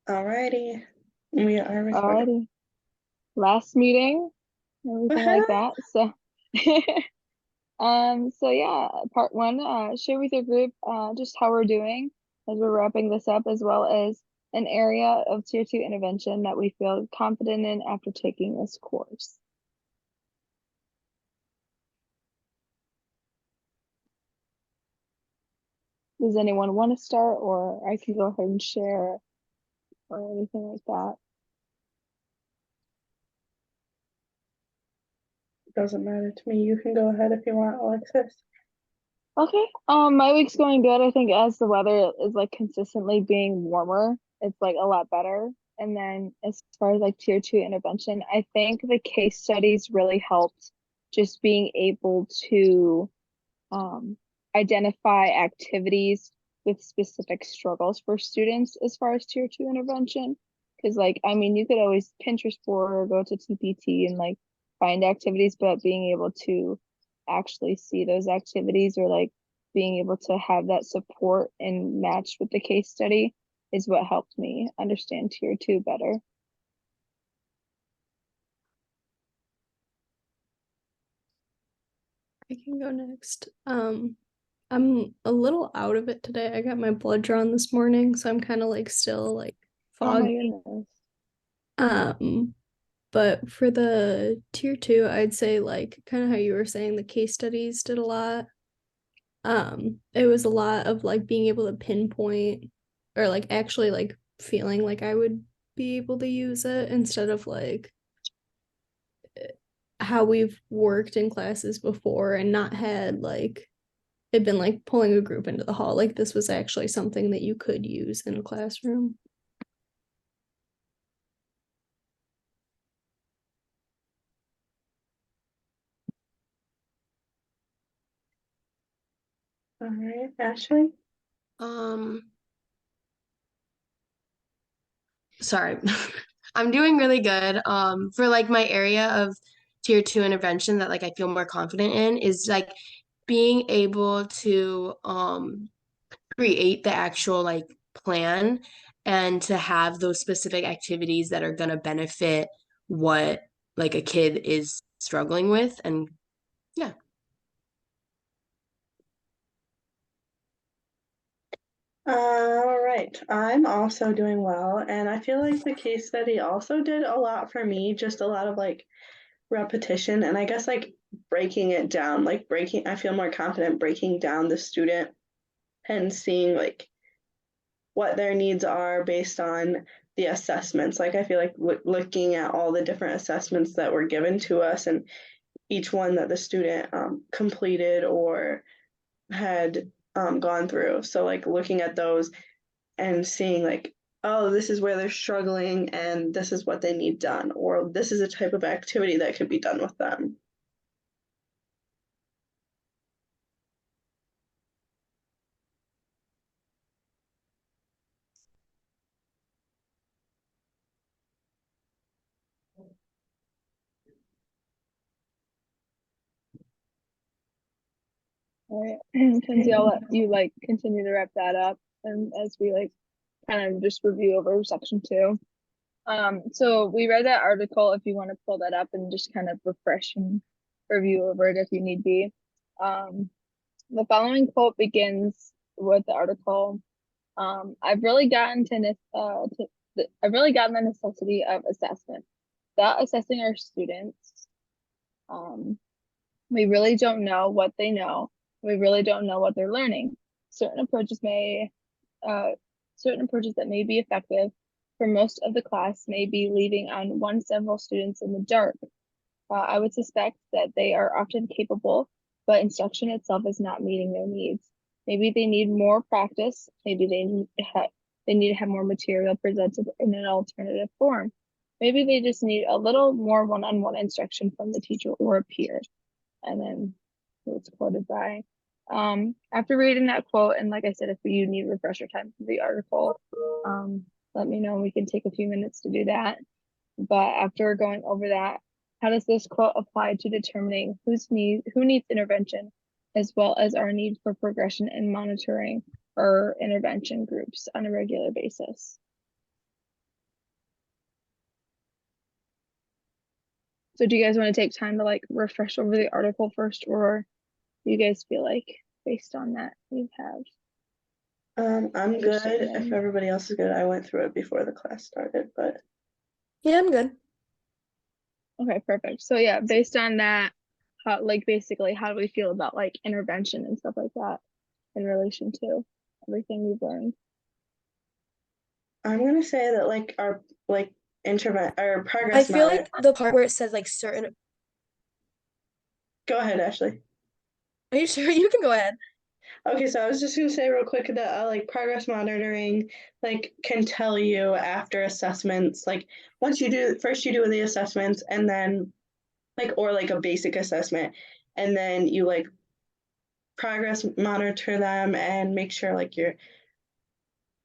Alrighty, we are recording. Alrighty. Last meeting, everything like Woohoo! that. So, so yeah, part one, share with your group, just how we're doing as we're wrapping this up, as well as an area of tier two intervention that we feel confident in after taking this course. Does anyone want to start, or I can go ahead and share or anything like that? Doesn't matter to me. You can go ahead if you want, Alexis. Okay. My week's going good. I think as the weather is like consistently being warmer, it's like a lot better. And then as far as like tier two intervention, I think the case studies really helped just being able to um identify activities with specific struggles for students as far as tier two intervention. Because like I mean you could always Pinterest board or go to TPT and like find activities, but being able to actually see those activities or like being able to have that support and match with the case study is what helped me understand tier two better. I can go next. I'm a little out of it today. I got my blood drawn this morning, so I'm kind of like still like Oh my foggy. goodness. Um, but for the tier two, I'd say like kind of how you were saying the case studies did a lot. It was a lot of like being able to pinpoint or like actually like feeling like I would be able to use it instead of like how we've worked in classes before and not had like it'd been like pulling a group into the hall. Like this was actually something that you could use in a classroom. All right, Ashley. Um, sorry. I'm doing really good. For like my area of tier two intervention that like I feel more confident in is like being able to create the actual like plan and to have those specific activities that are gonna benefit what like a kid is struggling with. And yeah. All right, I'm also doing well, and I feel like the case study also did a lot for me, just a lot of like repetition, and I guess like breaking it down, like breaking, I feel more confident breaking down the student and seeing like what their needs are based on the assessments. Like I feel like looking at all the different assessments that were given to us and each one that the student completed or had gone through. So like looking at those and seeing like, oh, this is where they're struggling and this is what they need done, or this is a type of activity that could be done with them. All right. Kenzie, I'll let you like continue to wrap that up and as we like kind of just review over section two. So we read that article if you want to pull that up and just kind of refresh and review over it if you need be. Um, the following quote begins with the article. I've really gotten the necessity of assessment. Without assessing our students, um, we really don't know what they know. We really don't know what they're learning. Certain approaches may, uh, certain approaches that may be effective for most of the class may be leaving on one several students in the dark. I would suspect that they are often capable, but instruction itself is not meeting their needs. Maybe they need more practice. Maybe they need to have more material presented in an alternative form. Maybe they just need a little more one-on-one instruction from the teacher or a peer. And then it's quoted by. After reading that quote, and like I said, if you need refresher time for the article, let me know. We can take a few minutes to do that. But after going over that, how does this quote apply to determining who needs intervention, as well as our need for progression and monitoring our intervention groups on a regular basis? So do you guys want to take time to like refresh over the article first, or do you guys feel like based on that you have? I'm good. If Understanding. everybody else is good, I went through it before the class started, but Yeah, I'm good. Okay, perfect. So yeah, based on that, how like basically how do we feel about like intervention and stuff like that in relation to everything we've learned? I'm gonna say that like our like our I progress feel monitor. like the part where it says like certain. Go ahead, Ashley. Are you sure? You can go ahead. Okay, so I was just gonna say real quick that like progress monitoring like can tell you after assessments, like once you do first you do the assessments and then like or like a basic assessment and then you like progress monitor them and make sure like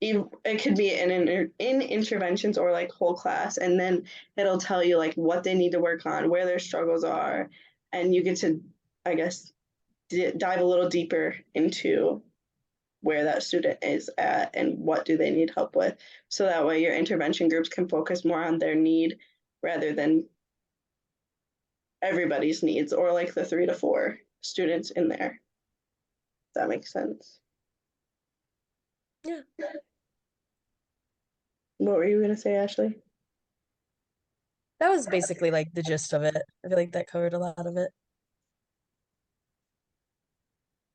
it could be in interventions or like whole class and then it'll tell you like what they need to work on, where their struggles are, and you get to I guess dive a little deeper into where that student is at and what do they need help with, so that way your intervention groups can focus more on their need rather than everybody's needs or like the 3 to 4 students in there. If that makes sense. Yeah. What were you gonna say, Ashley? That was basically like the gist of it. I feel like that covered a lot of it.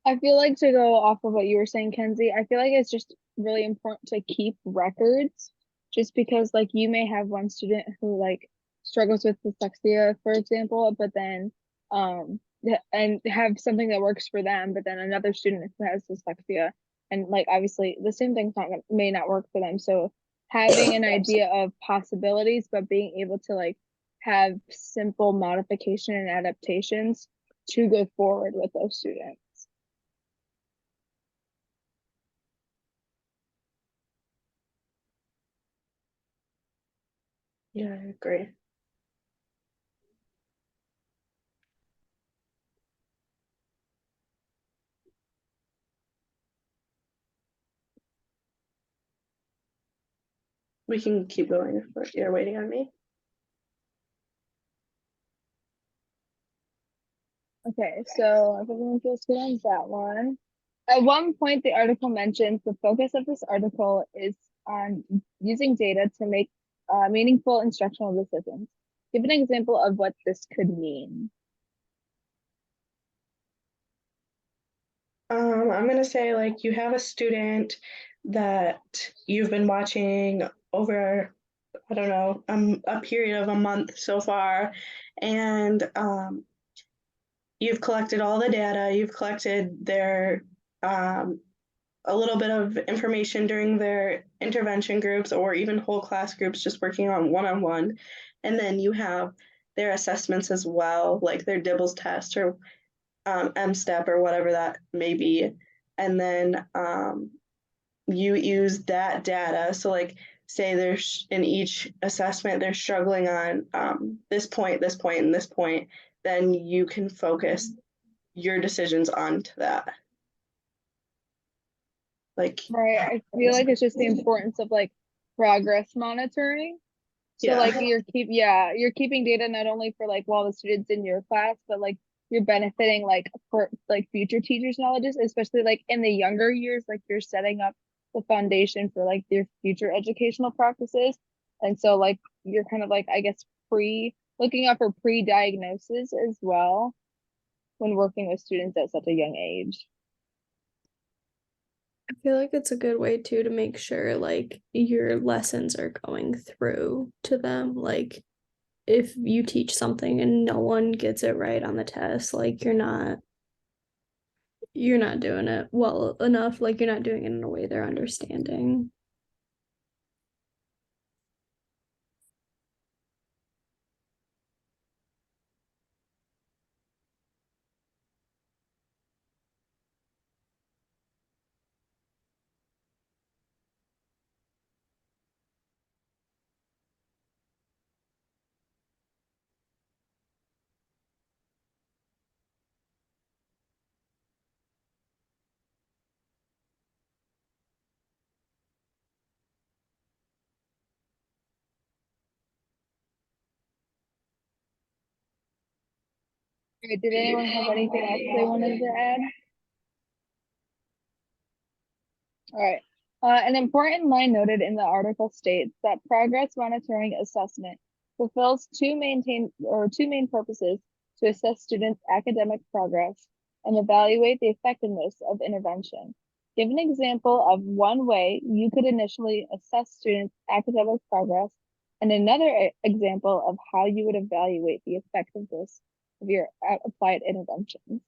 I feel like to go off of what you were saying, Kenzie, I feel like it's just really important to keep records just because like you may have one student who like struggles with dyslexia, for example, but then and have something that works for them, but then another student who has dyslexia and like obviously the same thing's not may not work for them. So having an idea of possibilities, but being able to like have simple modification and adaptations to go forward with those students. Yeah, I agree. We can keep going if you're waiting on me. Okay, so everyone feels good on that one. At one point, the article mentions the focus of this article is on using data to make meaningful instructional decisions. Give an example of what this could mean. I'm gonna say like you have a student that you've been watching over, I don't know, a period of a month so far, and you've collected all the data, you've collected their um, a little bit of information during their intervention groups or even whole class groups just working on one. And then you have their assessments as well, like their Dibbles test or M-STEP or whatever that may be. And then you use that data. So like say there's in each assessment, they're struggling on this point, this point, and this point, then you can focus your decisions onto that. Like, Right, I feel like it's just the importance of like progress monitoring. So yeah. like you're keeping data not only for like while the students in your class, but like you're benefiting like for like future teachers' knowledges, especially like in the younger years, like you're setting up the foundation for like your future educational practices. And so like you're kind of like I guess pre looking out for pre-diagnosis as well when working with students at such a young age. I feel like it's a good way too to make sure like your lessons are going through to them. Like if you teach something and no one gets it right on the test, like you're not doing it well enough, like you're not doing it in a way they're understanding. Great. Did anyone have anything else they wanted to add? All right. An important line noted in the article states that progress monitoring assessment fulfills two main purposes: to assess students' academic progress and evaluate the effectiveness of intervention. Give an example of one way you could initially assess students' academic progress and another example of how you would evaluate the effectiveness of your applied interventions.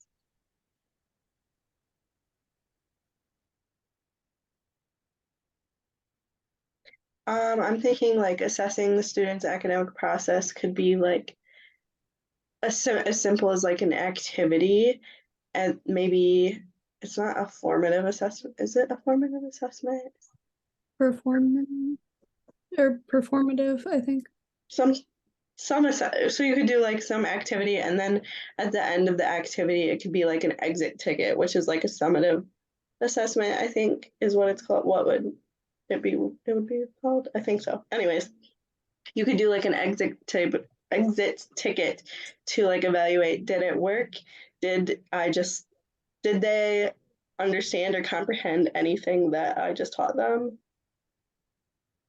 I'm thinking like assessing the student's academic process could be like as simple as like an activity, and maybe it's not a formative assessment. Is it a formative assessment? Performative or performative, I think. Some so you could do like some activity, and then at the end of the activity it could be like an exit ticket, which is like a summative assessment, I think is what it's called. What would it be? It would be called, I think so. Anyways, you could do like an exit ticket to like evaluate, did it work? Did they understand or comprehend anything that I just taught them?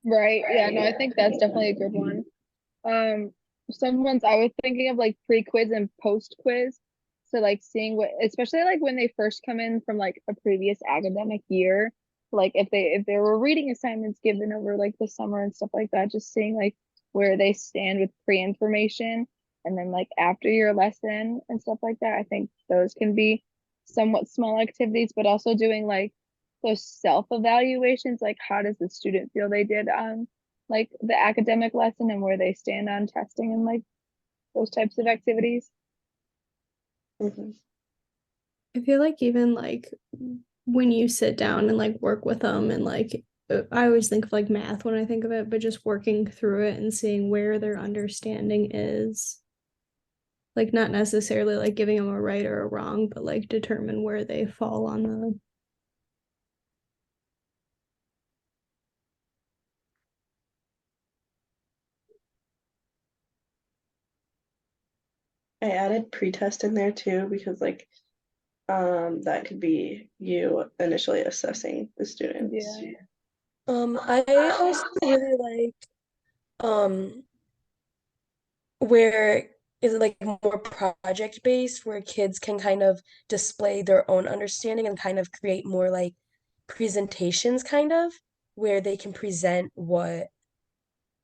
Right. Yeah, no, I think that's definitely a good one. Some ones I was thinking of like pre-quiz and post-quiz. So like seeing what, especially like when they first come in from like a previous academic year, like if there were reading assignments given over like the summer and stuff like that, just seeing like where they stand with pre-information and then like after your lesson and stuff like that. I think those can be somewhat small activities, but also doing like those self-evaluations, like how does the student feel they did on like the academic lesson and where they stand on testing and like those types of activities. Mm-hmm. I feel like even like when you sit down and like work with them and like I always think of like math when I think of it, but just working through it and seeing where their understanding is. Like not necessarily like giving them a right or a wrong, but like determine where they fall on the. I added pretest in there too because like that could be you initially assessing the students. Yeah. I also really like where is it like more project based where kids can kind of display their own understanding and kind of create more like presentations kind of where they can present what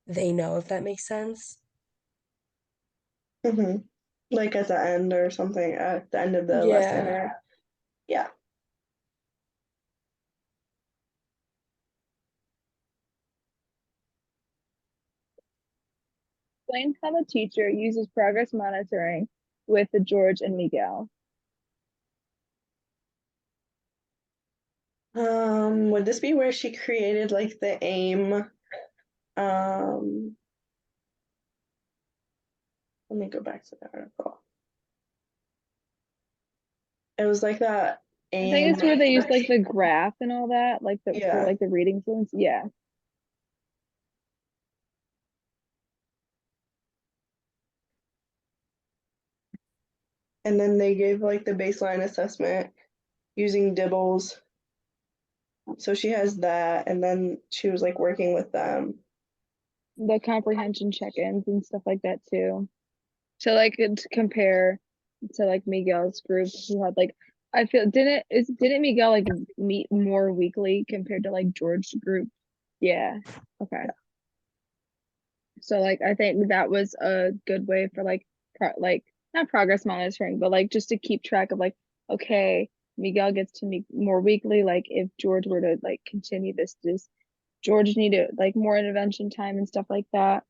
they know, if that makes sense. Mm-hmm. Like at the end or something, at the end of the lesson, Yeah. or yeah. Explain how the teacher uses progress monitoring with the George and Miguel. Would this be where she created like the aim? Let me go back to the article. It was like that I aim. think it's where they use like the graph and all that, like the Yeah. for like the reading fluency. Yeah. And then they gave like the baseline assessment using Dibbles. So she has that, and then she was like working with them. The comprehension check-ins and stuff like that too. So like to compare to like Miguel's group who had like I feel didn't Miguel like meet more weekly compared to like George's group? Yeah. Okay. So like I think that was a good way for like like not progress monitoring, but like just to keep track of like okay, Miguel gets to meet more weekly. Like if George were to like continue this, does George needed like more intervention time and stuff like that?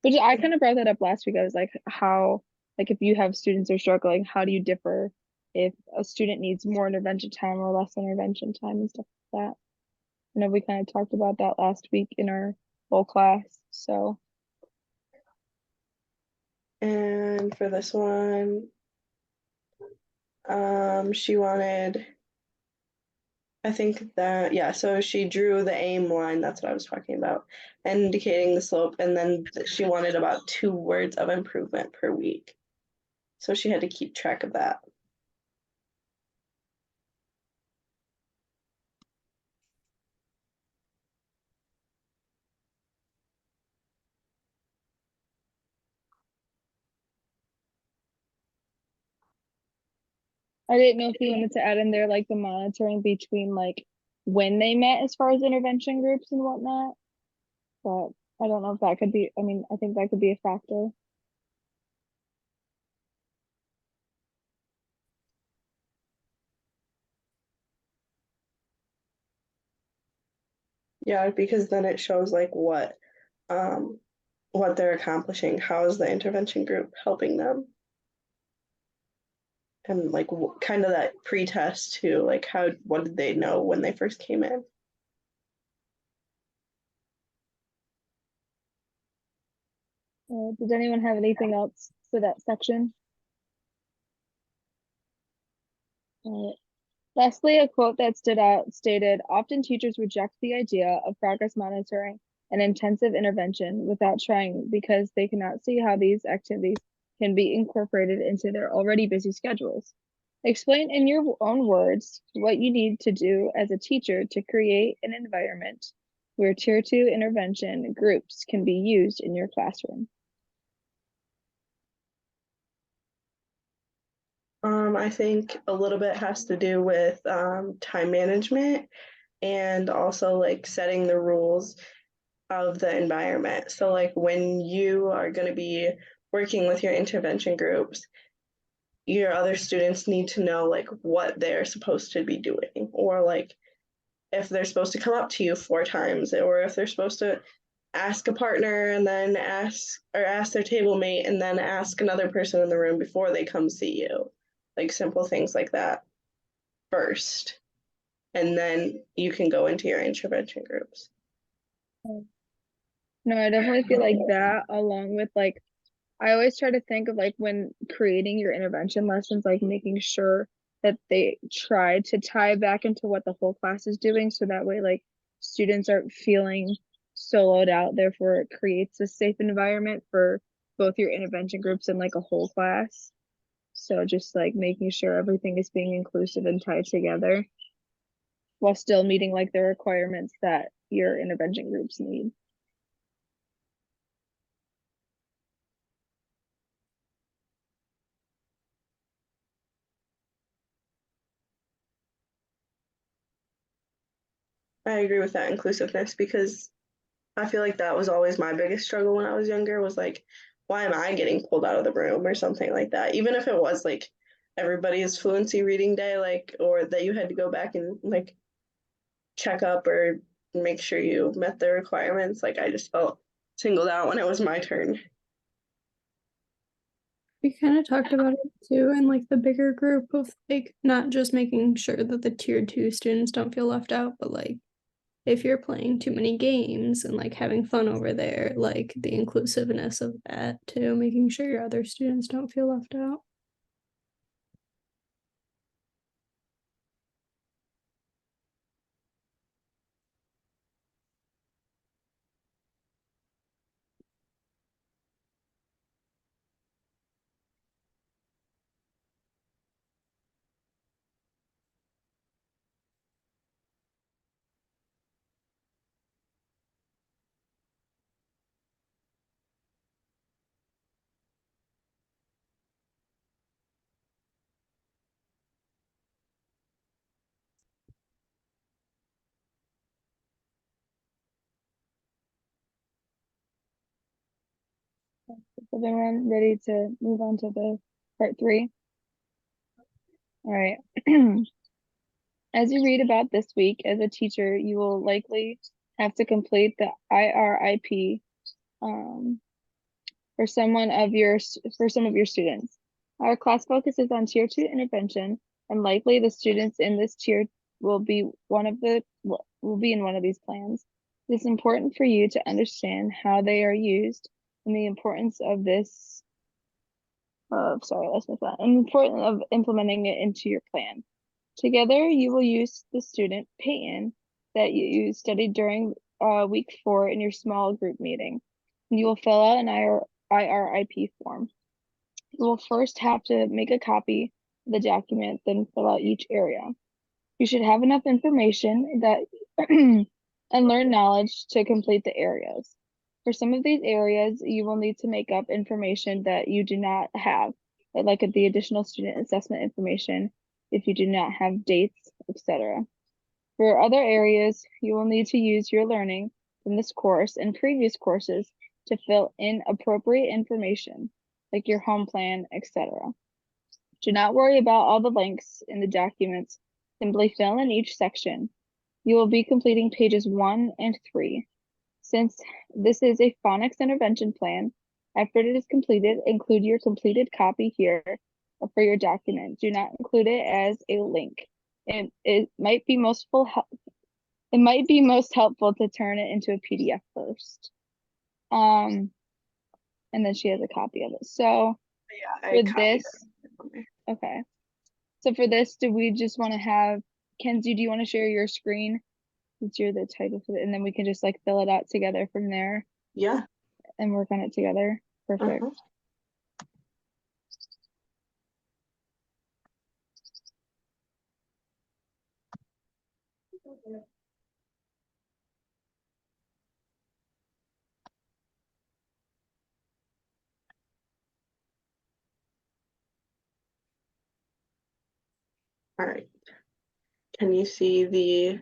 Which I kind of brought that up last week. I was like, how like if you have students who are struggling, how do you differ if a student needs more intervention time or less intervention time and stuff like that? I know we kind of talked about that last week in our whole class. So And for this one, she wanted, I think that, yeah, so she drew the aim line, that's what I was talking about, indicating the slope, and then she wanted about 2 words of improvement per week. So she had to keep track of that. I didn't know if you wanted to add in there like the monitoring between like when they met as far as intervention groups and whatnot. But I don't know if that could be, I mean, I think that could be a factor. Yeah, because then it shows like what they're accomplishing. How is the intervention group helping them? And like kind of that pre-test too, like what did they know when they first came in? Does anyone have anything else for that section? Lastly, a quote that stood out stated, "Often teachers reject the idea of progress monitoring and intensive intervention without trying because they cannot see how these activities can be incorporated into their already busy schedules." Explain in your own words what you need to do as a teacher to create an environment where Tier 2 intervention groups can be used in your classroom. I think a little bit has to do with time management and also like setting the rules of the environment. So like when you are going to be working with your intervention groups, your other students need to know like what they're supposed to be doing, or like if they're supposed to come up to you 4 times, or if they're supposed to ask a partner and then ask their table mate and then ask another person in the room before they come see you. Like simple things like that first. And then you can go into your intervention groups. No, I definitely feel like that along with like I always try to think of like when creating your intervention lessons, like making sure that they try to tie back into what the whole class is doing. So that way, like students aren't feeling soloed out. Therefore, it creates a safe environment for both your intervention groups and like a whole class. So just like making sure everything is being inclusive and tied together while still meeting like the requirements that your intervention groups need. I agree with that inclusiveness because I feel like that was always my biggest struggle when I was younger, was like, why am I getting pulled out of the room or something like that? Even if it was like everybody's fluency reading day, like, or that you had to go back and like check up or make sure you met the requirements. Like I just felt singled out when it was my turn. We kind of talked about it too in like the bigger group of like not just making sure that the tier 2 students don't feel left out, but like if you're playing too many games and like having fun over there, like the inclusiveness of that too, making sure your other students don't feel left out. Is everyone ready to move on to the part 3? All right. As you read about this week as a teacher, you will likely have to complete the IRIP for some of your students. Our class focuses on tier 2 intervention, and likely the students in this tier will be in one of these plans. It is important for you to understand how they are used and the importance of this. Sorry, let's move on. And the importance of implementing it into your plan. Together, you will use the student Peyton that you studied during week 4 in your small group meeting. And you will fill out an IRIP form. You will first have to make a copy of the document, then fill out each area. You should have enough information that and learn knowledge to complete the areas. For some of these areas, you will need to make up information that you do not have, like the additional student assessment information, if you do not have dates, etc. For other areas, you will need to use your learning from this course and previous courses to fill in appropriate information, like your home plan, etc. Do not worry about all the links in the documents. Simply fill in each section. You will be completing pages 1 and 3. Since this is a phonics intervention plan, after it is completed, include your completed copy here for your document. Do not include it as a link. It might be most helpful to turn it into a PDF first. And then she has a copy of it. So Yeah, for this, okay. So for this, do we just want to have, Kenzie, do you want to share your screen? Since you're the title for it, and then we can just like fill it out together from there Yeah. and work on it together. Perfect. Uh-huh. All right. Can you see the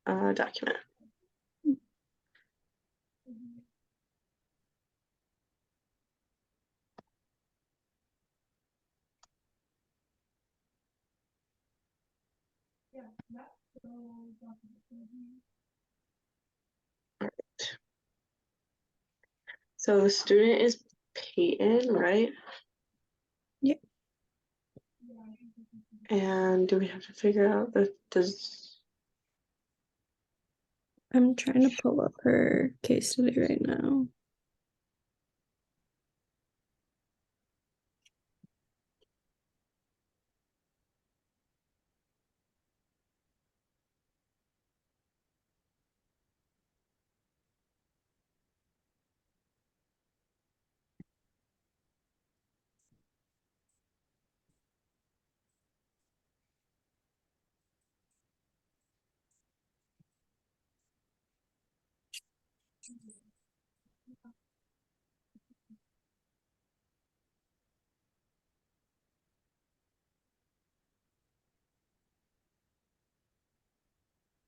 document? All right. So the student is Peyton, right? Yep. And do we have to figure out I'm trying to pull up her case study right now.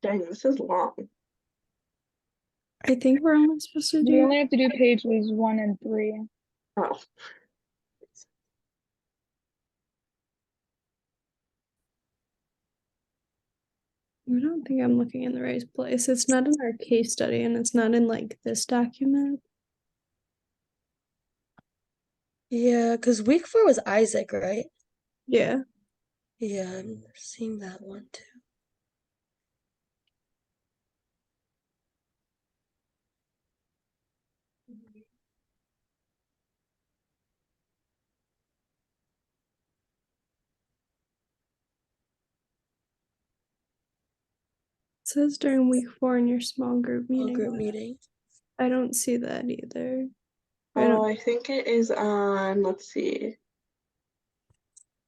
dang, this is long. I think we're only supposed to We do. only have to do pages 1 and 3. Oh. I don't think I'm looking in the right place. It's not in our case study, and it's not in like this document. Yeah, because week 4 was Isaac, right? Yeah. Yeah, I'm seeing that one too. It says during week 4 in your small group Small meeting. group meeting. I don't see that either. Oh, I think it is on, let's see.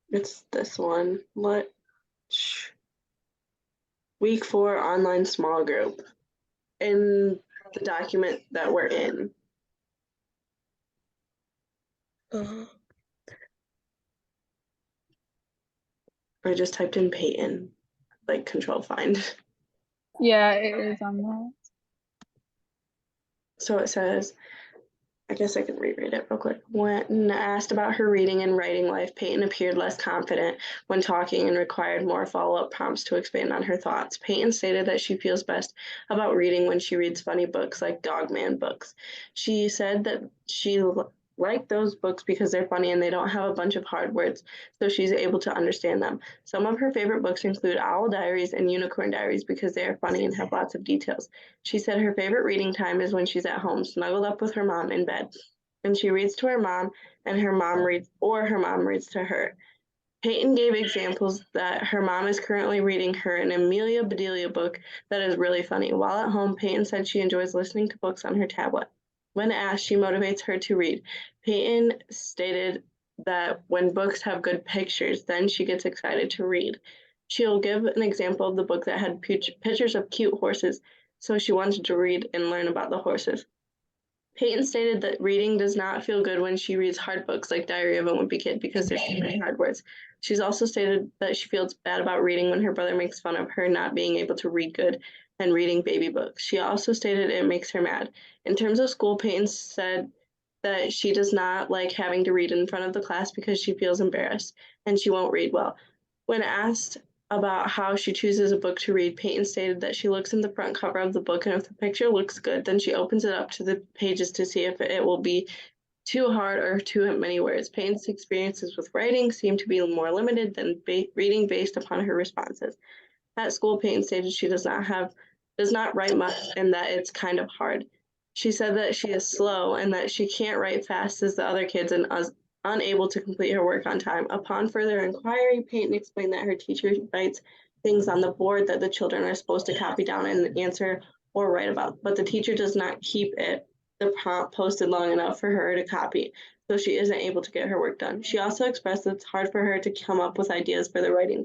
It's this one. Week 4 online small group in the document that we're in. Uh, I just typed in Peyton, like control find. Yeah, it is on that. So it says, I guess I can reread it real quick. When asked about her reading and writing life, Peyton appeared less confident when talking and required more follow-up prompts to expand on her thoughts. Peyton stated that she feels best about reading when she reads funny books like Dogman books. She said that she liked those books because they're funny and they don't have a bunch of hard words, so she's able to understand them. Some of her favorite books include Owl Diaries and Unicorn Diaries because they are funny and have lots of details. She said her favorite reading time is when she's at home, snuggled up with her mom in bed, and she reads to her mom, and her mom reads to her. Peyton gave examples that her mom is currently reading her an Amelia Bedelia book that is really funny. While at home, Peyton said she enjoys listening to books on her tablet. When asked, she motivates her to read. Peyton stated that when books have good pictures, then she gets excited to read. She'll give an example of the book that had pictures of cute horses, so she wanted to read and learn about the horses. Peyton stated that reading does not feel good when she reads hard books like Diary of a Wimpy Kid because there's too many hard words. She's also stated that she feels bad about reading when her brother makes fun of her not being able to read good and reading baby books. She also stated it makes her mad. In terms of school, Peyton said that she does not like having to read in front of the class because she feels embarrassed and she won't read well. When asked about how she chooses a book to read, Peyton stated that she looks in the front cover of the book, and if the picture looks good, then she opens it up to the pages to see if it will be too hard or too many words. Peyton's experiences with writing seem to be more limited than reading based upon her responses. At school, Peyton stated she does not write much and that it's kind of hard. She said that she is slow and that she can't write fast as the other kids and unable to complete her work on time. Upon further inquiry, Peyton explained that her teacher writes things on the board that the children are supposed to copy down and answer or write about, but the teacher does not keep the prompt posted long enough for her to copy, so she isn't able to get her work done. She also expressed that it's hard for her to come up with ideas for the writing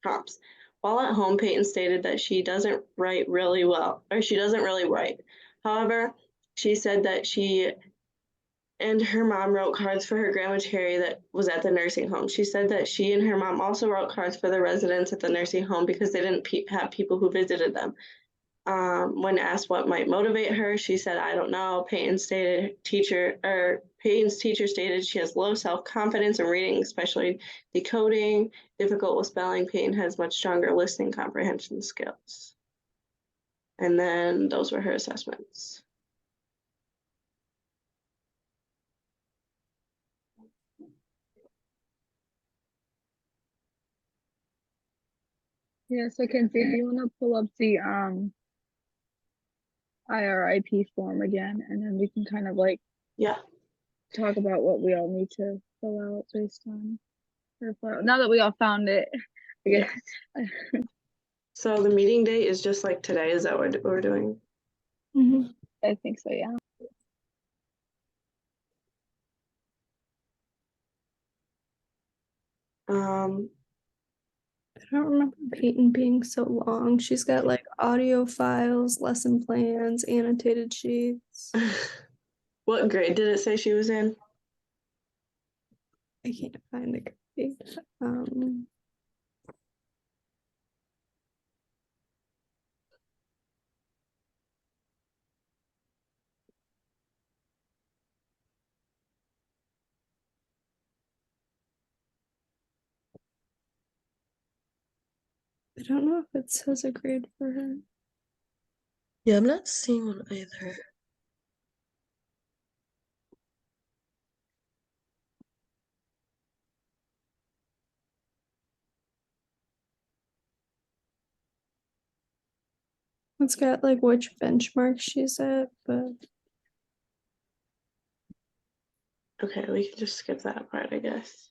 prompts. While at home, Peyton stated that she doesn't really write. However, she said that she and her mom wrote cards for her grandma Terry that was at the nursing home. She said that she and her mom also wrote cards for the residents at the nursing home because they didn't have people who visited them. When asked what might motivate her, she said, "I don't know." Peyton's teacher stated she has low self-confidence in reading, especially decoding, difficult with spelling. Peyton has much stronger listening comprehension skills. And then those were her assessments. Yeah, so Kenzie, if you want to pull up the IRIP form again, and then we can kind of like Yeah. talk about what we all need to fill out based on her file. Now that we all found it, I guess. So the meeting date is just like today. Is that what we're doing? Mhm. I think so, yeah. I don't remember Peyton being so long. She's got like audio files, lesson plans, annotated sheets. What grade did it say she was in? I can't find the grade. I don't know if it says a grade for her. Yeah, I'm not seeing one either. It's got like which benchmark she's at, but Okay, we can just skip that part, I guess.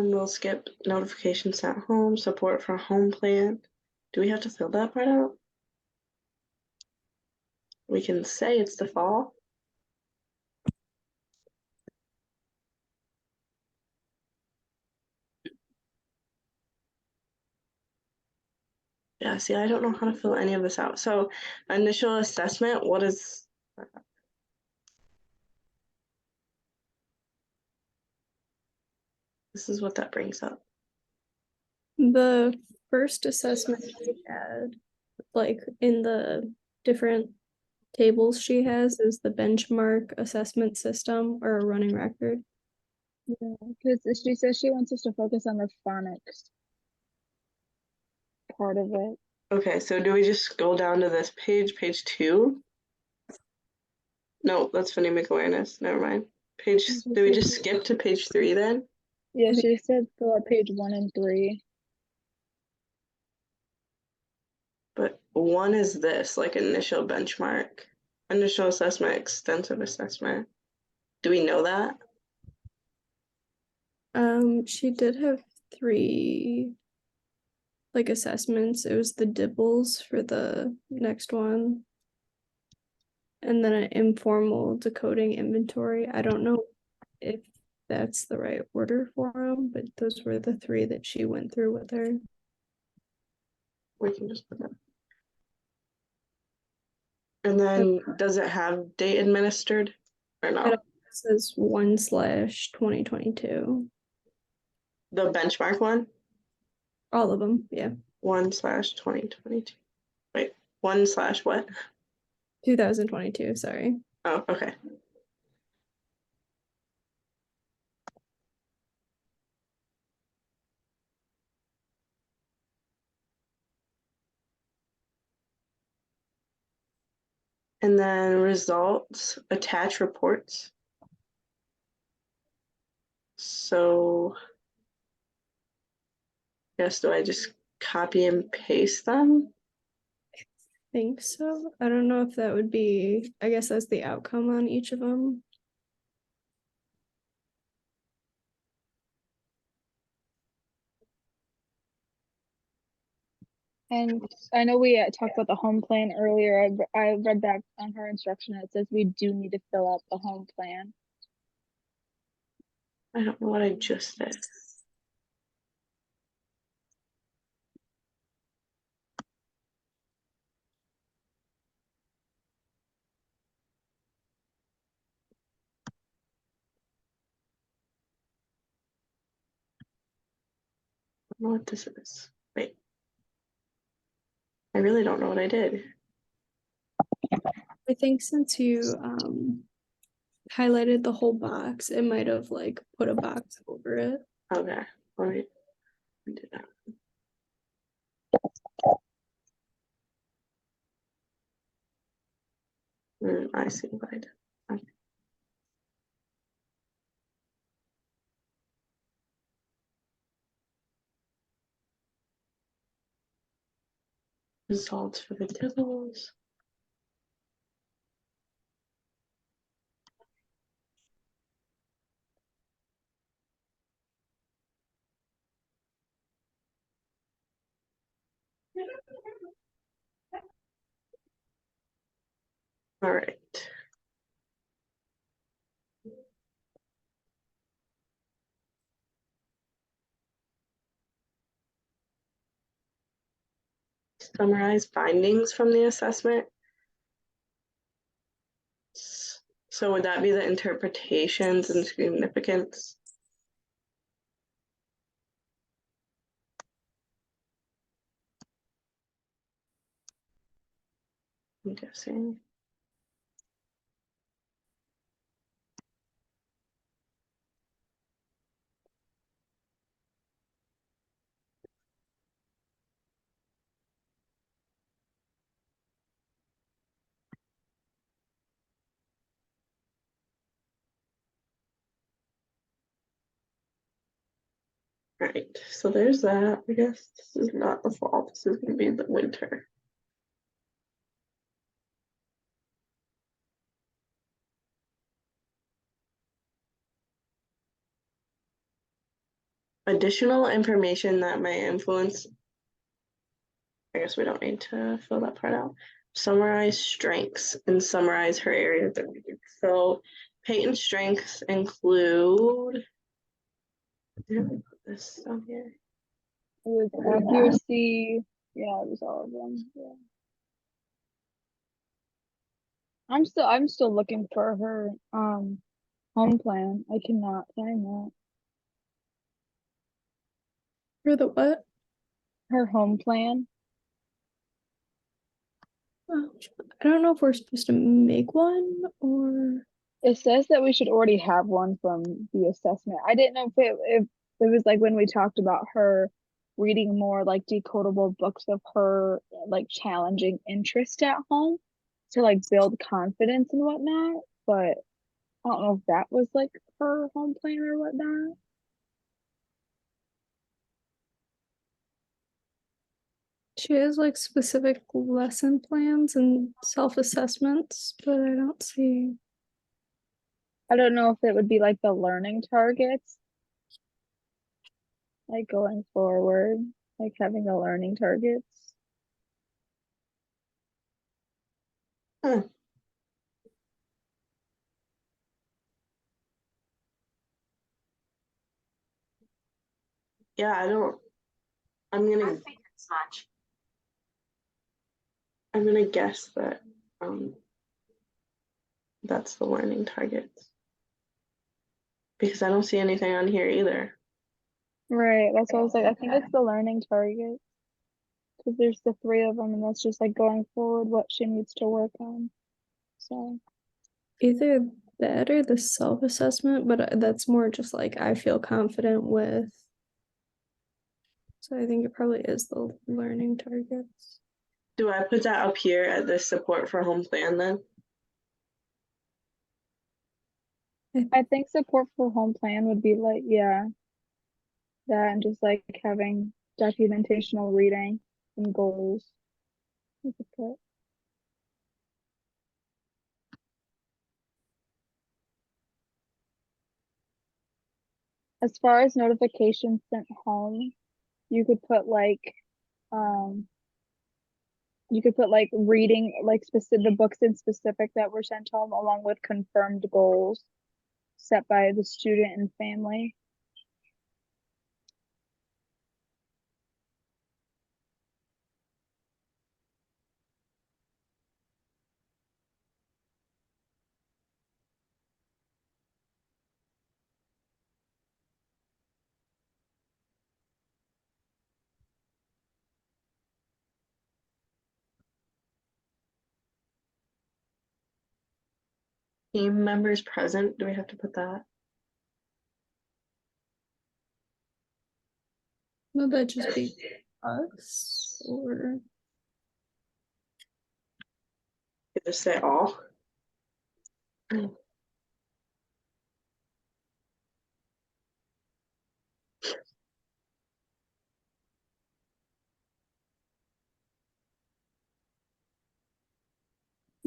We'll skip notifications at home, support for home plan. Do we have to fill that part out? We can say it's the fall. Yeah, see, I don't know how to fill any of this out. So, initial assessment, what is this is what that brings up. the first assessment she had, like in the different tables she has, is the benchmark assessment system or a running record. Yeah, because she says she wants us to focus on the phonics part of it. Okay, so do we just go down to this page 2? No, that's phonemic awareness. Never mind. Do we just skip to page 3 then? Yeah, she said fill out page 1 and 3. But 1 is this, like initial benchmark, initial assessment, extensive assessment. Do we know that? She did have 3 like assessments. It was the dibbles for the next one, and then an informal decoding inventory. I don't know if that's the right order for them, but those were the three that she went through with her. We can just put that. And then does it have date administered or no? It says 1/2022. The benchmark one? All of them, yeah. 1/2022. Wait, 1/what? 2022, sorry. Oh, okay. And then results, attach reports. So, yes, do I just copy and paste them? Think so. I don't know if that would be, I guess that's the outcome on each of them. And I know we talked about the home plan earlier. I read back on her instruction. It says we do need to fill out the home plan. I don't know what I just did. I don't know what this is. Wait. I really don't know what I did. I think since you highlighted the whole box, it might have like put a box over it. Okay, let me do that. I see what I did. Okay. Results for the tables. All right. Summarize findings from the assessment. So would that be the interpretations and significance? I'm guessing. Right, so there's that. I guess this is not the fall. This is going to be the winter. Additional information that may influence. I guess we don't need to fill that part out. Summarize strengths and summarize her areas of weakness. So Peyton's strengths include. Did I put this down here? It was accuracy. Yeah, it was all of them. Yeah. I'm still looking for her home plan. I cannot find that. For the what? Her home plan. Oh, I don't know if we're supposed to make one or. It says that we should already have one from the assessment. I didn't know if it was like when we talked about her reading more like decodable books of her like challenging interest at home to like build confidence and whatnot. But I don't know if that was like her home plan or whatnot. She has like specific lesson plans and self-assessments, but I don't see. I don't know if it would be like the learning targets, like going forward, like having the learning targets. Huh. Yeah, I'm gonna I'm gonna guess that that's the learning targets because I don't see anything on here either. Right, that's what I was like, I think it's the learning target. Because there's the three of them, and that's just like going forward what she needs to work on. So, Either that or the self-assessment, but that's more just like I feel confident with. So I think it probably is the learning targets. Do I put that up here at the support for home plan then? I think support for home plan would be like, yeah, that and just like having documentational reading and goals. We could put. As far as notifications sent home, you could put um reading like specific the books in specific that were sent home along with confirmed goals set by the student and family. Team members present, do we have to put that? Would that just be us or Just say all.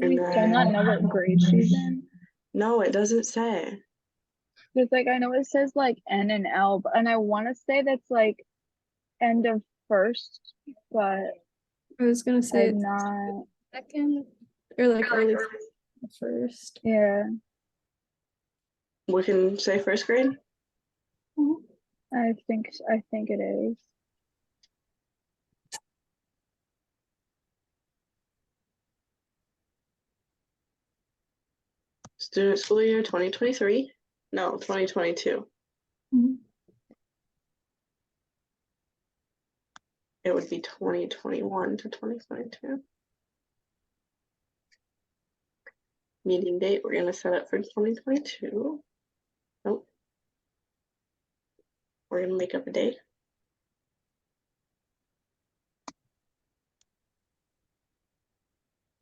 Do we still not know what grade she's in? No, it doesn't say. Because like I know it says like N and L, and I want to say that's like end of first, but I was gonna say I'm it's not. second or like early first. Yeah, We can say first grade. I think it is. Student school year 2023. No, 2022. Mhm. It would be 2021 to 2022. Meeting date, we're gonna set it for 2022. Nope. We're gonna make up a date.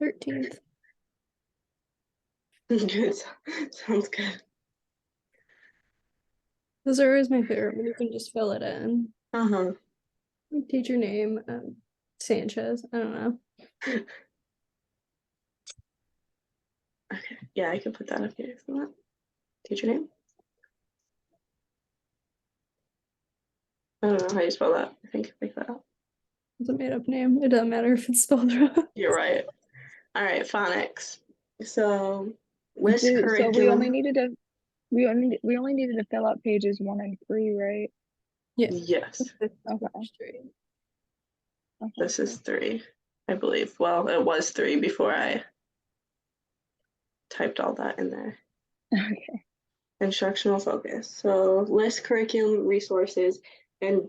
13th. Good. Sounds good. Those are always my favorite when you can just fill it in. Uh-huh. Teacher name, Sanchez. I don't know. Okay. Yeah, I can put that up here if you want. Teacher name. I don't know how you spell that. I think like that. It's a made up name. It doesn't matter if it's spelled wrong. You're right. All right, phonics. So list So we curriculum. only needed to fill out pages 1 and 3, right? Yeah. Yes, Okay. Okay. this is 3, I believe. Well, it was 3 before I typed all that in there. Okay. Instructional focus. So list curriculum resources and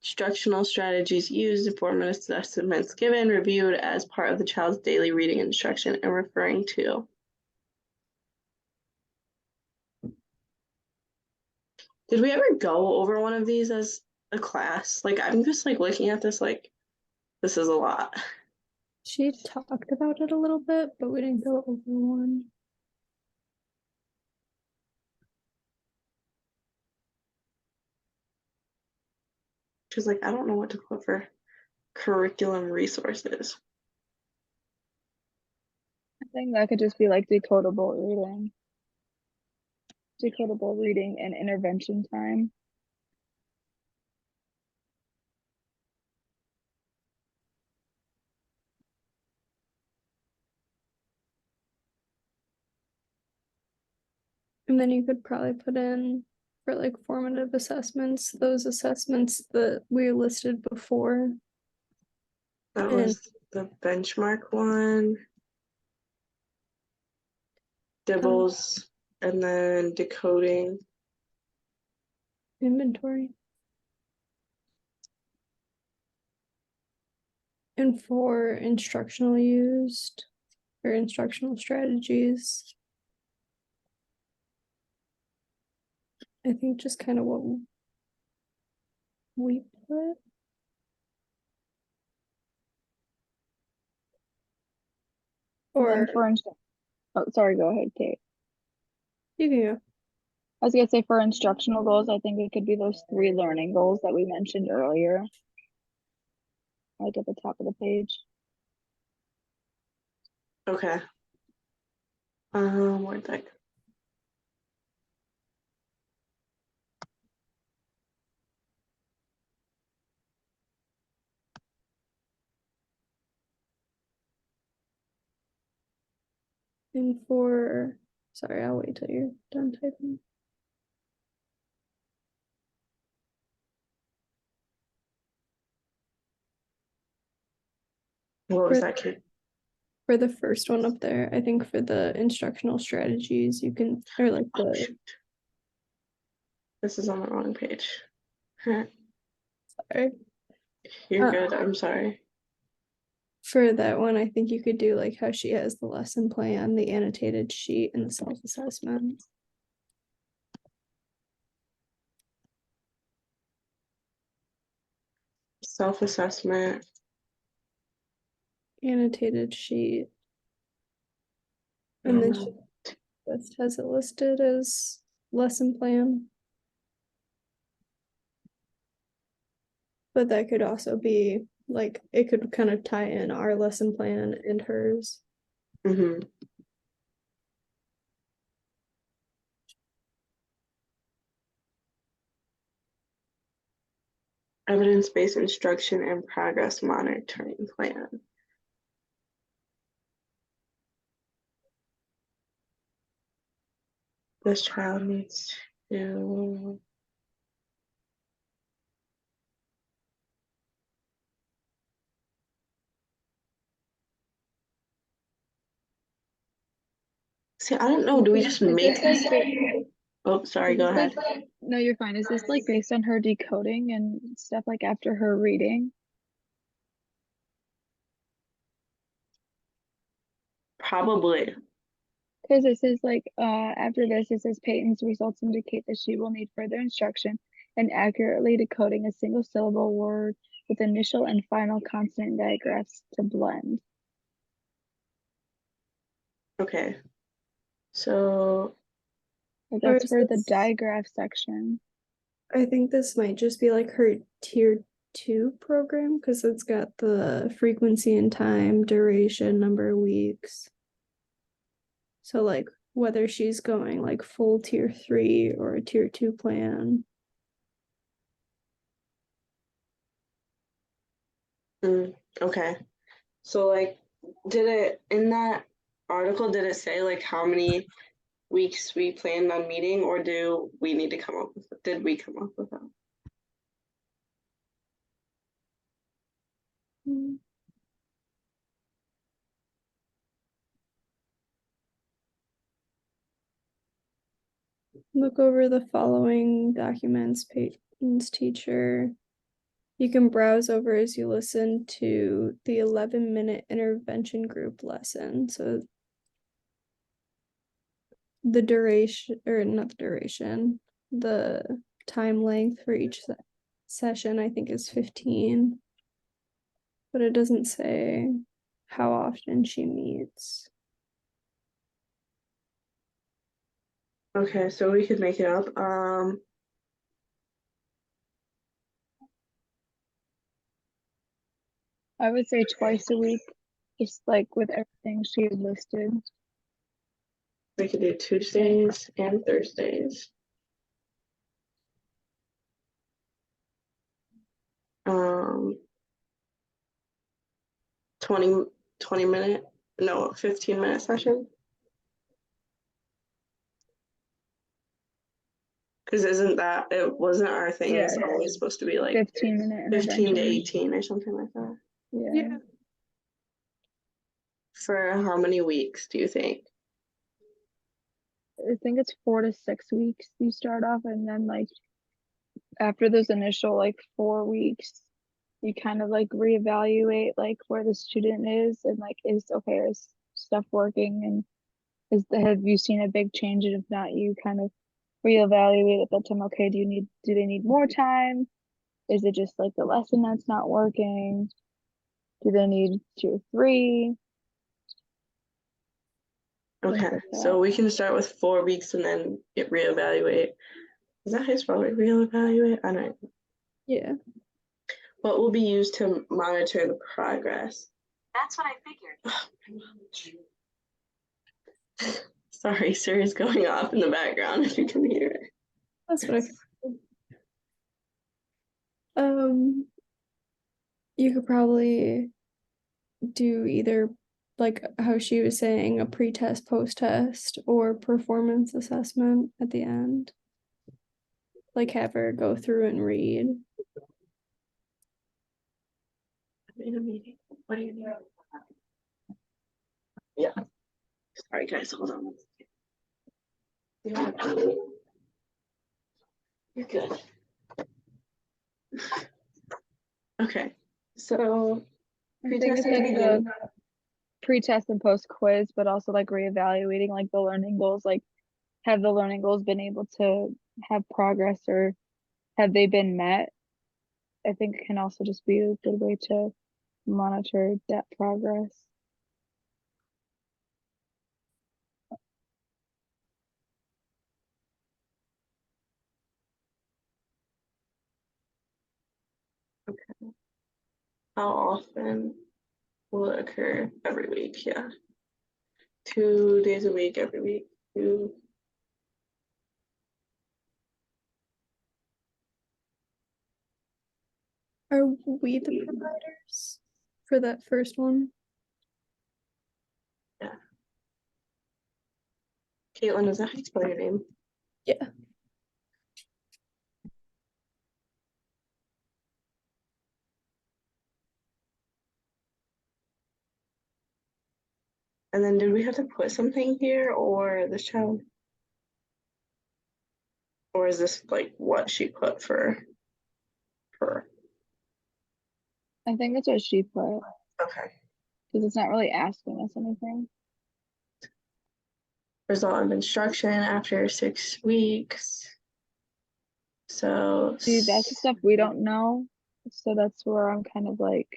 instructional strategies used, informative assessments given, reviewed as part of the child's daily reading instruction and referring to. Did we ever go over one of these as a class? Like I'm just like looking at this like this is a lot. She talked about it a little bit, but we didn't go over one. She's like, I don't know what to put for curriculum resources. I think that could just be like decodable reading and intervention time. And then you could probably put in for like formative assessments, those assessments that we listed before. That And- was the benchmark one. Dibbles, and then decoding. Inventory. And for instructional used or instructional strategies. I think just kind of what we put. And then Or oh, sorry, go ahead, Kate. you can go. I was gonna say for instructional goals, I think it could be those 3 learning goals that we mentioned earlier. Like at the top of the page. Okay. Where'd that go? And for, sorry, I'll wait till you're done typing. What was For- that, Kate? For the first one up there, I think for the instructional strategies, you can, or like Oh, the, shoot. This is on the wrong page. Huh. sorry. You're Uh, good. I'm sorry. For that one, I think you could do like how she has the lesson plan, the annotated sheet, and the self-assessment. Self-assessment. Annotated sheet. And then she just has it listed as lesson plan. But that could also be like, it could kind of tie in our lesson plan and hers. Mm-hmm. Evidence-based instruction and progress monitoring plan. This child needs to see, I don't know. Do we just Is make this like Oh, sorry, is go this ahead. like no, you're fine. Is this like based on her decoding and stuff like after her reading? Probably. Because it says like after this it says Peyton's results indicate that she will need further instruction in accurately decoding a single syllable word with initial and final consonant digraphs to blend. Okay. So Like Or that's is for the this- digraph section. I think this might just be like her tier 2 program because it's got the frequency and time, duration, number of weeks. So like whether she's going like full tier 3 or a tier 2 plan. okay. So like did it in that article, did it say like how many weeks we planned on meeting, or do we need to come up with did we come up with that? Mm. Look over the following documents, Peyton's teacher. You can browse over as you listen to the 11-minute intervention group lesson. So the duration, or not the duration, the time length for each session, I think is 15. But it doesn't say how often she meets. Okay, so we could make it up. I would say twice a week, just like with everything she listed. We could do Tuesdays and Thursdays. 20 minute, no, 15-minute session. Because isn't that, it wasn't our thing, it's Yeah. always supposed to be like 15-minute 15 to intervention. 18 or something like that. Yeah. For how many weeks do you think? I think it's 4 to 6 weeks you start off, and then like after those initial like 4 weeks, you kind of like reevaluate like where the student is and like is stuff working, and have you seen a big change, and if not, you kind of reevaluate at that time. Okay, do they need more time? Is it just like the lesson that's not working? Do they need 2 or 3? Things Okay, like so that. we can start with 4 weeks and then get reevaluate. Is that how you spell it? Reevaluate? I don't know. Yeah. What will be used to monitor the progress? That's what I figured. Sorry, Siri's going off in the background if you can hear it. That's what you could probably do either like how she was saying, a pre-test, post-test, or performance assessment at the end. Like have her go through and read. I'm in a meeting. What do you need? Yeah. Sorry, guys, hold on. You're good. Okay, so I think pretest it's in the like beginning. the pre-test and post-quiz, but also like reevaluating like the learning goals. Like, have the learning goals been able to have progress, or have they been met? I think it can also just be a good way to monitor that progress. How often will it occur? Every week, yeah. 2 days a week, every week. Are we the providers for that first one? Yeah. Caitlin, is that how you spell your name? Yeah. And then did we have to put something here or this child? Or is this like what she put for her? I think that's what she put, Okay. because it's not really asking us anything. Result of instruction after 6 weeks. So See, that's the stuff we don't know. So that's where I'm kind of like,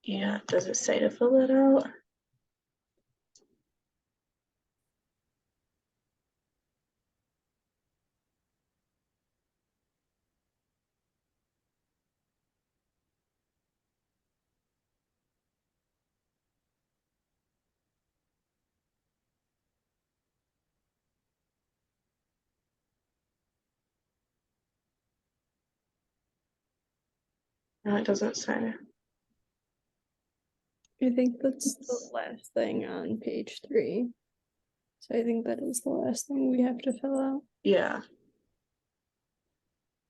yeah, does it say to fill it out? No, it doesn't say. I think that's the last thing on page 3. So I think that is the last thing we have to fill out. Yeah.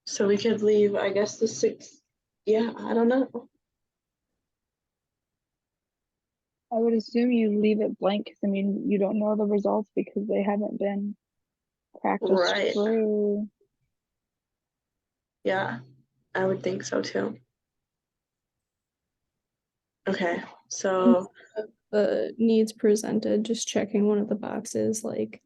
So we could leave, I guess, the 6th. Yeah, I don't know. I would assume you leave it blank, because I mean, you don't know the results because they haven't been practiced Right. through. Yeah, I would think so too. Okay, so The needs presented, just checking one of the boxes, like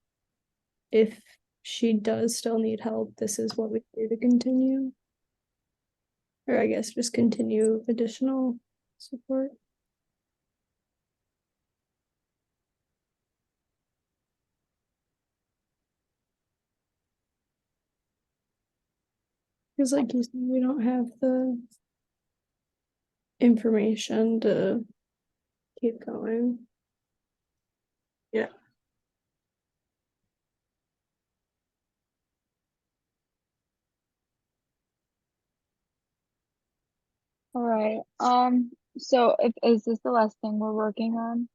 if she does still need help, this is what we do to continue. Or I guess just continue additional support. Because like you said, we don't have the information to keep going. yeah, All right. So is this the last thing we're working on?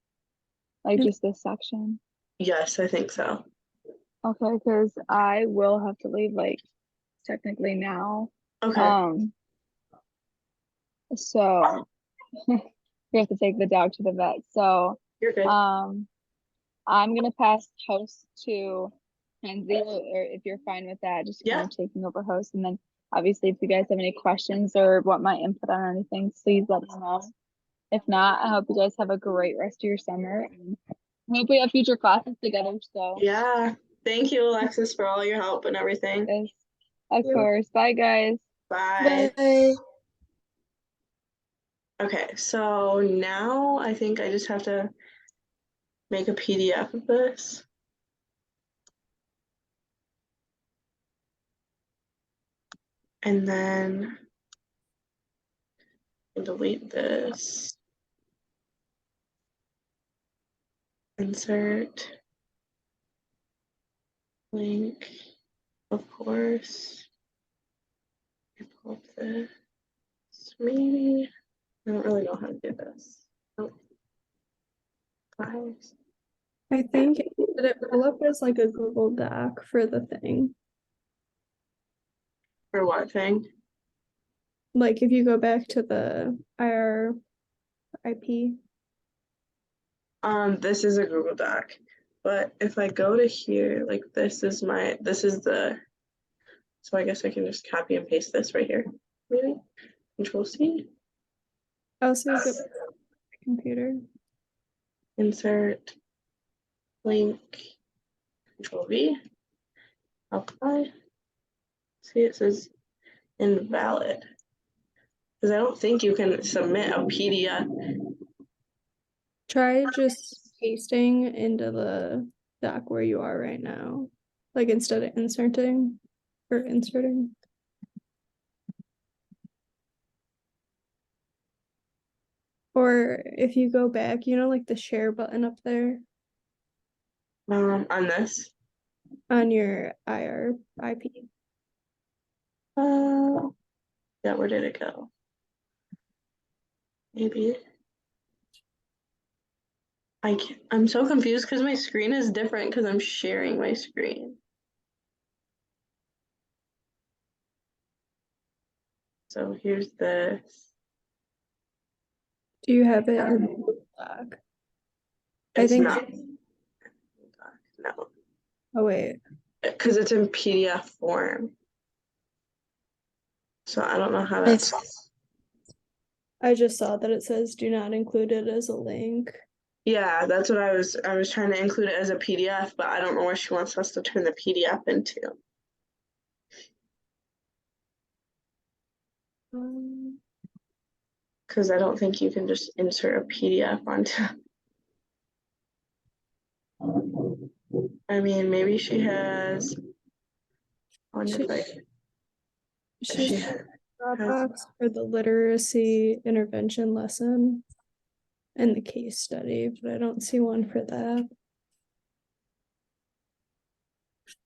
Like Mm. just this section? yes, I think so. Okay, because I will have to leave like technically now. Okay, So we have to take the dog to the vet. So you're good. I'm gonna pass host to Kenzie, or if you're fine with that, just kind Yeah. of taking over host. And then obviously if you guys have any questions or want my input on anything, please let me know. If not, I hope you guys have a great rest of your summer. And I hope we have future classes together. So Yeah. Thank you, Alexis, for all your help and everything. yes, of Yep. course. Bye guys. Bye. Bye. Okay, so now I think I just have to make a PDF of this. And then delete this. Insert link, of course. Pull up this. Maybe. I don't really know how to do this. Oh. Files. I think did it pull up as like a Google Doc for the thing? For what thing? Like if you go back to the IRIP. This is a Google Doc. But if I go to here, like this is the, so I guess I can just copy and paste this right here. Maybe. Control C. Also go back to the computer. Insert link. Control V. Apply. See, it says invalid. Because I don't think you can submit a PDF. Try just pasting into the doc where you are right now. Like instead of inserting. Or if you go back, like the share button up there On this. on your IRIP. Yeah, where did it go? Maybe. I'm so confused because my screen is different because I'm sharing my screen. So here's this. Do you have it in the Google Doc? I It's think not. No, oh wait. because it's in PDF form. So I don't know how that's. I just saw that it says do not include it as a link. Yeah, that's what I was trying to include it as a PDF, but I don't know where she wants us to turn the PDF into. Because I don't think you can just insert a PDF onto. I mean, maybe she has. I wonder if She's she Dropbox for the literacy intervention lesson and the case study, but I don't see one for that.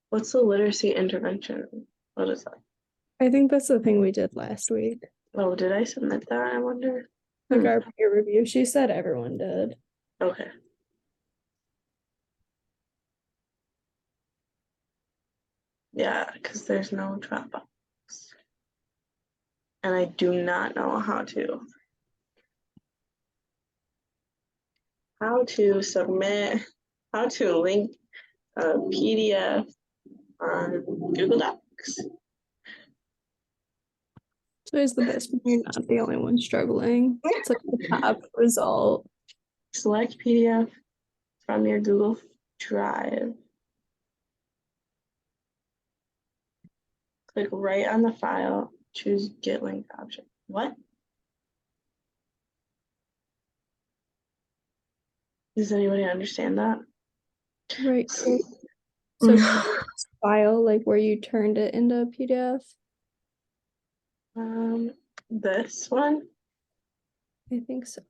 What's the literacy intervention? What is that? I think that's the thing we did last week. Oh, did I submit that? I wonder. Like our peer review. She said everyone did. Okay. Yeah, because there's no Dropbox. And I do not know how to submit, how to link a PDF on Google Docs. So it's the best when you're not the only one struggling. It's like the top result. Select PDF from your Google Drive. Click right on the file, choose Get Link option. What? Does anybody understand that? Right. So file, like where you turned it into a PDF. This one? I think so.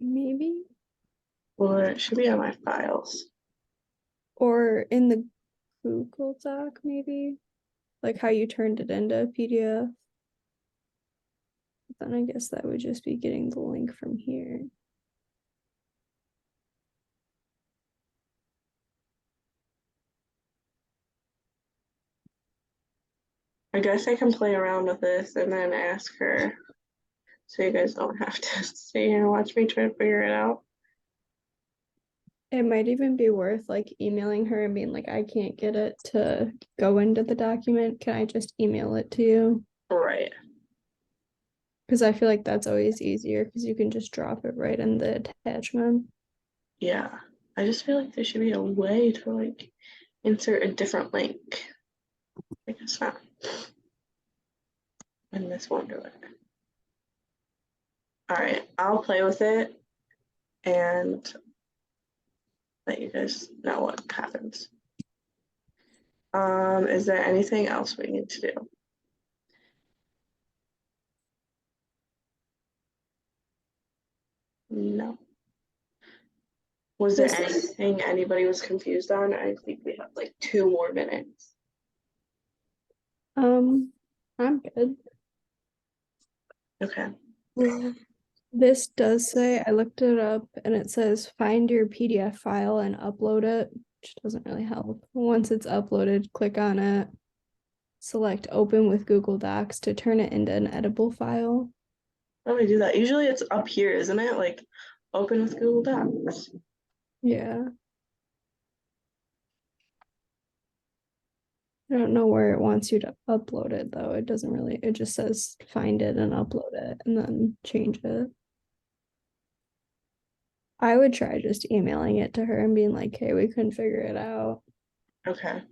Maybe. Or it should be on my files. Or in the Google Doc, maybe. Like how you turned it into a PDF. Then I guess that would just be getting the link from here. I guess I can play around with this and then ask her so you guys don't have to stay here and watch me try to figure it out. It might even be worth like emailing her and being like, I can't get it to go into the document. Can I just email it to you? Right. Because I feel like that's always easier because you can just drop it right in the attachment. Yeah. I just feel like there should be a way to like insert a different link. I guess not. And this won't do it. All right, I'll play with it and let you guys know what happens. Is there anything else we need to do? No. Was there anything anybody was confused on? I think we have like 2 more minutes. I'm good. Okay. This does say, I looked it up and it says find your PDF file and upload it, which doesn't really help. Once it's uploaded, click on it, select open with Google Docs to turn it into an editable file. How do we do that? Usually it's up here, isn't it? Like open with Google Docs. Yeah. I don't know where it wants you to upload it though. It doesn't really, it just says find it and upload it and then change it. I would try just emailing it to her and being like, hey, we couldn't figure it out. Okay.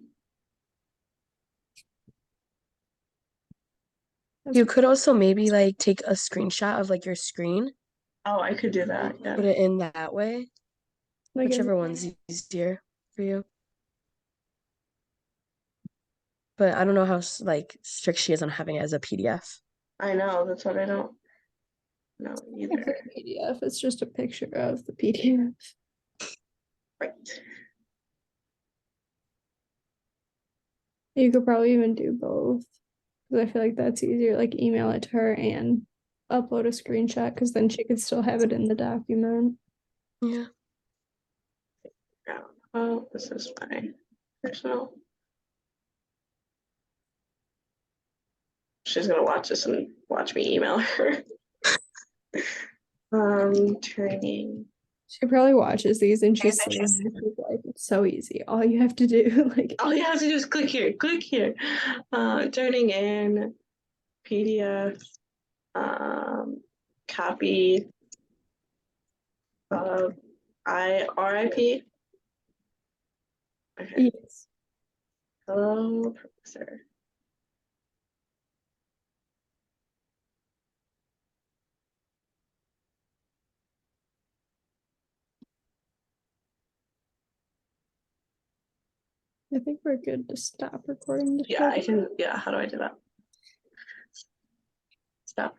You could also maybe like take a screenshot of like your screen, Oh, I could do that. Yeah. put it in that way, Like, whichever one's easier for you. But I don't know how like strict she is on having it as a PDF. I know, that's what I don't know it's either. a PDF. It's just a picture of the PDF. Right. You could probably even do both. Because I feel like that's easier. Like email it to her and upload a screenshot because then she could still have it in the document. Yeah. Oh, this is my personal. She's gonna watch this and watch me email her. Training. She probably watches these and she's like, it's so easy. All you have to do, like, All you have to do is click here, click here. Turning in PDF, copy of RIP. Okay. yes. Hello, professor. I think we're good to stop recording. Yeah, I can. Yeah, how do I do that?